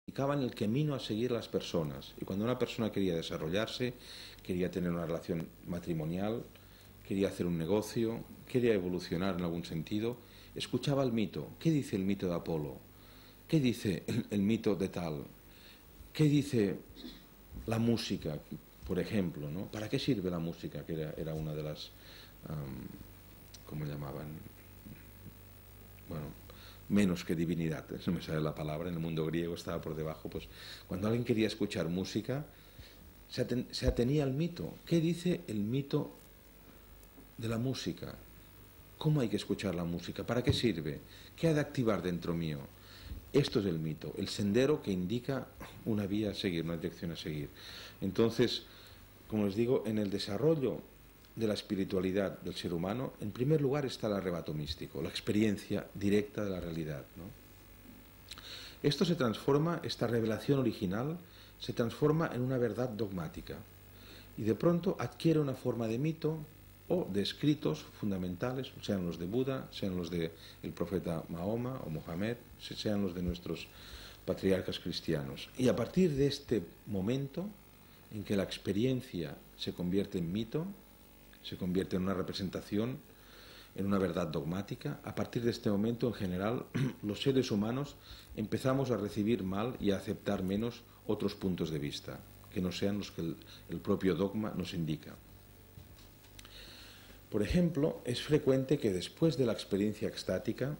indicaban el camino a seguir las personas. Y cuando una persona quería desarrollarse, quería tener una relación matrimonial, quería hacer un negocio, quería evolucionar en algún sentido, escuchaba el mito. ¿Qué dice el mito de Apolo? ¿Qué dice el mito de tal? ¿Qué dice la música, por ejemplo, ¿no? ¿Para qué sirve la música? Que era una de las... ¿cómo llamaban? Bueno, menos que divinidad, no me sale la palabra, en el mundo griego estaba por debajo. Pues cuando alguien quería escuchar música, se atenía al mito. ¿Qué dice el mito de la música? ¿Cómo hay que escuchar la música? ¿Para qué sirve? ¿Qué ha de activar dentro mío? Esto es el mito, el sendero que indica una vía a seguir, una dirección a seguir. Entonces, como les digo, en el desarrollo de la espiritualidad del ser humano, en primer lugar está el arrebato místico, la experiencia directa de la realidad, ¿no? Esto se transforma, esta revelación original, se transforma en una verdad dogmática y de pronto adquiere una forma de mito o de escritos fundamentales, sean los de Buda, sean los del profeta Mahoma o Mohamed, sean los de nuestros patriarcas cristianos. Y a partir de este momento en que la experiencia se convierte en mito, se convierte en una representación, en una verdad dogmática, a partir de este momento, en general, los seres humanos empezamos a recibir mal y a aceptar menos otros puntos de vista, que no sean los que el propio dogma nos indica. Por ejemplo, es frecuente que después de la experiencia extática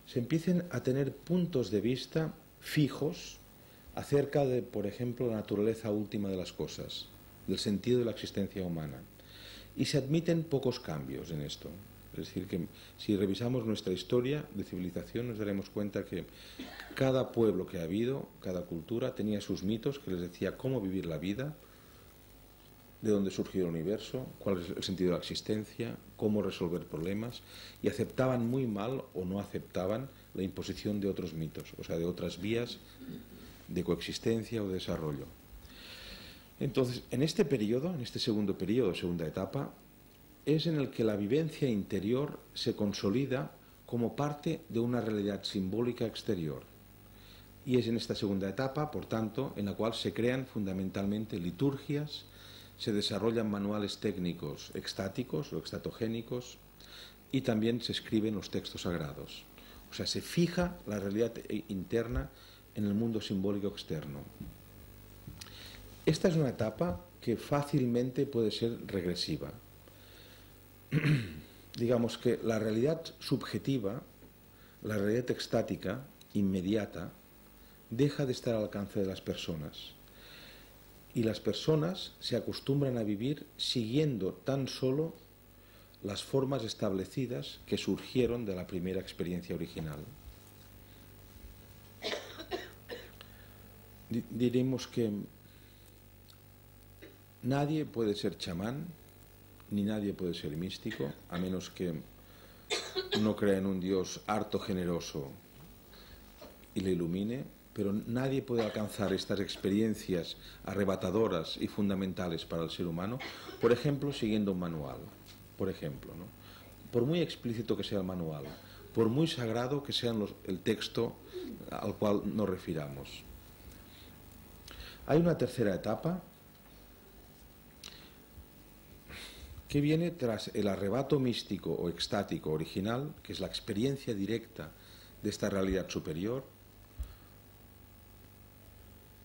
se empiecen a tener puntos de vista fijos acerca de, por ejemplo, la naturaleza última de las cosas, del sentido de la existencia humana. Y se admiten pocos cambios en esto. Es decir, que si revisamos nuestra historia de civilización nos daremos cuenta que cada pueblo que ha habido, cada cultura, tenía sus mitos que les decía cómo vivir la vida, de dónde surgió el universo, cuál es el sentido de la existencia, cómo resolver problemas, y aceptaban muy mal o no aceptaban la imposición de otros mitos, o sea, de otras vías de coexistencia o de desarrollo. Entonces, en este periodo, en este segundo periodo, segunda etapa, es en el que la vivencia interior se consolida como parte de una realidad simbólica exterior. Y es en esta segunda etapa, por tanto, en la cual se crean fundamentalmente liturgias, se desarrollan manuales técnicos extáticos o extatogénicos y también se escriben los textos sagrados. O sea, se fija la realidad interna en el mundo simbólico externo. Esta es una etapa que fácilmente puede ser regresiva. Digamos que la realidad subjetiva, la realidad extática, inmediata, deja de estar al alcance de las personas. Y las personas se acostumbran a vivir siguiendo tan solo las formas establecidas que surgieron de la primera experiencia original. Diremos que nadie puede ser chamán, ni nadie puede ser místico, a menos que no crea en un Dios harto generoso y le ilumine, pero nadie puede alcanzar estas experiencias arrebatadoras y fundamentales para el ser humano, por ejemplo, siguiendo un manual, por ejemplo, ¿no? Por muy explícito que sea el manual, por muy sagrado que sea el texto al cual nos refiramos. Hay una tercera etapa que viene tras el arrebato místico o extático original, que es la experiencia directa de esta realidad superior,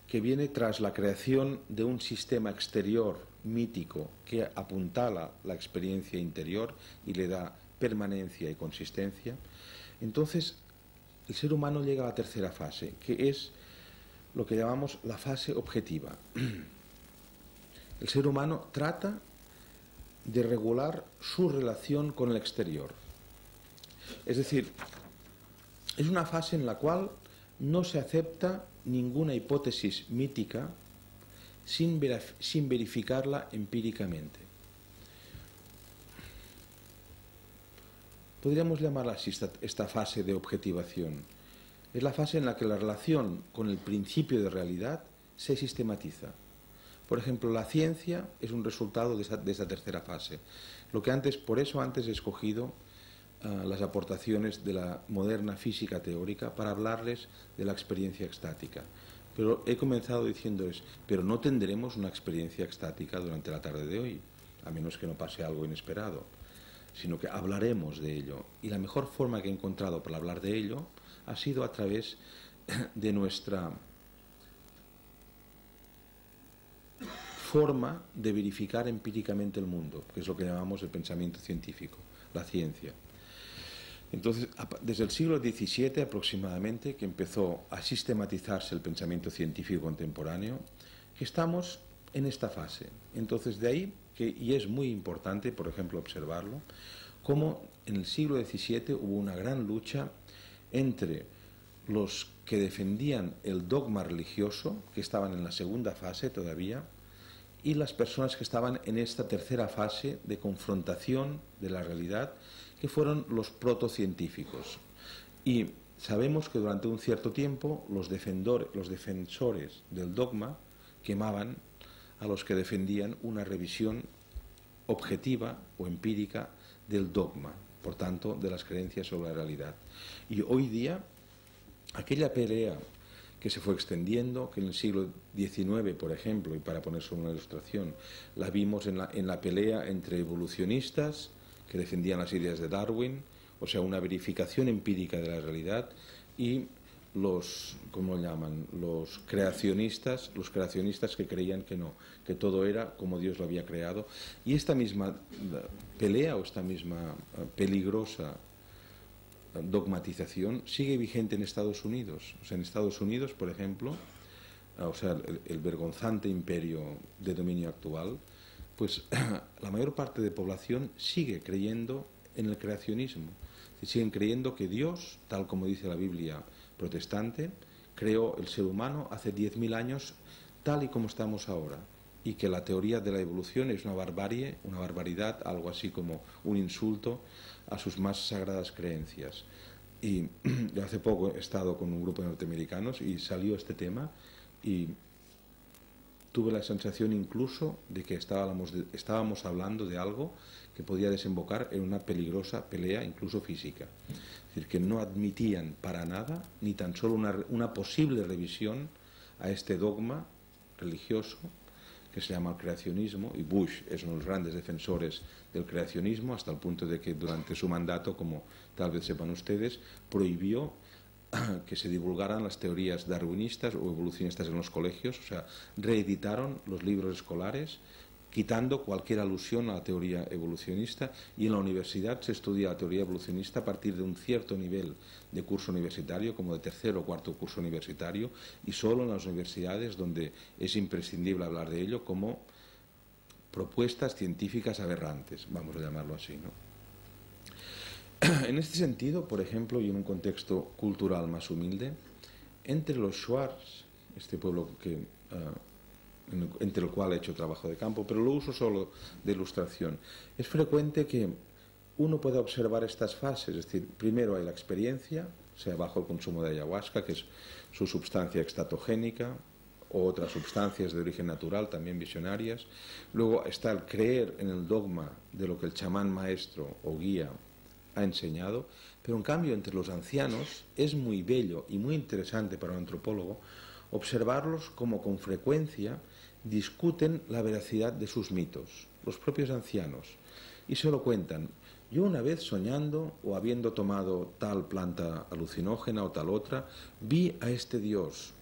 que viene tras la creación de un sistema exterior mítico que apuntala la experiencia interior y le da permanencia y consistencia. Entonces, el ser humano llega a la tercera fase, que es lo que llamamos la fase objetiva. El ser humano trata de regular su relación con el exterior. Es decir, es una fase en la cual no se acepta ninguna hipótesis mítica sin verificarla empíricamente. Podríamos llamarla así esta fase de objetivación. Es la fase en la que la relación con el principio de realidad se sistematiza. Por ejemplo, la ciencia es un resultado de esa tercera fase. Por eso antes he escogido las aportaciones de la moderna física teórica para hablarles de la experiencia extática. Pero he comenzado diciéndoles, pero no tendremos una experiencia extática durante la tarde de hoy, a menos que no pase algo inesperado, sino que hablaremos de ello. Y la mejor forma que he encontrado para hablar de ello ha sido a través de nuestra forma de verificar empíricamente el mundo, que es lo que llamamos el pensamiento científico, la ciencia. Entonces, desde el siglo XVII aproximadamente, que empezó a sistematizarse el pensamiento científico contemporáneo, que estamos en esta fase. Entonces, de ahí, y es muy importante, por ejemplo, observarlo, cómo en el siglo XVII hubo una gran lucha entre los que defendían el dogma religioso, que estaban en la segunda fase todavía, y las personas que estaban en esta tercera fase de confrontación de la realidad, que fueron los protocientíficos. Y sabemos que durante un cierto tiempo los defensores del dogma quemaban a los que defendían una revisión objetiva o empírica del dogma, por tanto, de las creencias sobre la realidad. Y hoy día, aquella pelea que se fue extendiendo, que en el siglo XIX, por ejemplo, y para poner sobre una ilustración, la vimos en la pelea entre evolucionistas que defendían las ideas de Darwin, o sea, una verificación empírica de la realidad, y los, ¿cómo lo llaman?, los creacionistas que creían que no, que todo era como Dios lo había creado. Y esta misma pelea o esta misma peligrosa dogmatización sigue vigente en Estados Unidos. O sea, en Estados Unidos, por ejemplo, o sea, el vergonzante imperio de dominio actual, pues la mayor parte de población sigue creyendo en el creacionismo. Siguen creyendo que Dios, tal como dice la Biblia protestante, creó el ser humano hace 10.000 años tal y como estamos ahora, y que la teoría de la evolución es una barbarie, una barbaridad, algo así como un insulto a sus más sagradas creencias. Y yo hace poco he estado con un grupo de norteamericanos y salió este tema y tuve la sensación incluso de que estábamos hablando de algo que podía desembocar en una peligrosa pelea, incluso física. Es decir, que no admitían para nada, ni tan solo una posible revisión a este dogma religioso que se llama el creacionismo, y Bush es uno de los grandes defensores del creacionismo, hasta el punto de que durante su mandato, como tal vez sepan ustedes, prohibió que se divulgaran las teorías darwinistas o evolucionistas en los colegios, o sea, reeditaron los libros escolares, quitando cualquier alusión a la teoría evolucionista, y en la universidad se estudia la teoría evolucionista a partir de un cierto nivel de curso universitario, como de tercer o cuarto curso universitario, y solo en las universidades donde es imprescindible hablar de ello como propuestas científicas aberrantes, vamos a llamarlo así, ¿no? En este sentido, por ejemplo, y en un contexto cultural más humilde, entre los Shuars, este pueblo entre el cual he hecho trabajo de campo, pero lo uso solo de ilustración, es frecuente que uno pueda observar estas fases. Es decir, primero hay la experiencia, o sea, bajo el consumo de ayahuasca, que es su sustancia extatogénica, o otras sustancias de origen natural, también visionarias. Luego está el creer en el dogma de lo que el chamán maestro o guía ha enseñado, pero en cambio entre los ancianos es muy bello y muy interesante para un antropólogo observarlos como con frecuencia discuten la veracidad de sus mitos, los propios ancianos, y se lo cuentan. Yo una vez soñando o habiendo tomado tal planta alucinógena o tal otra, vi a este Dios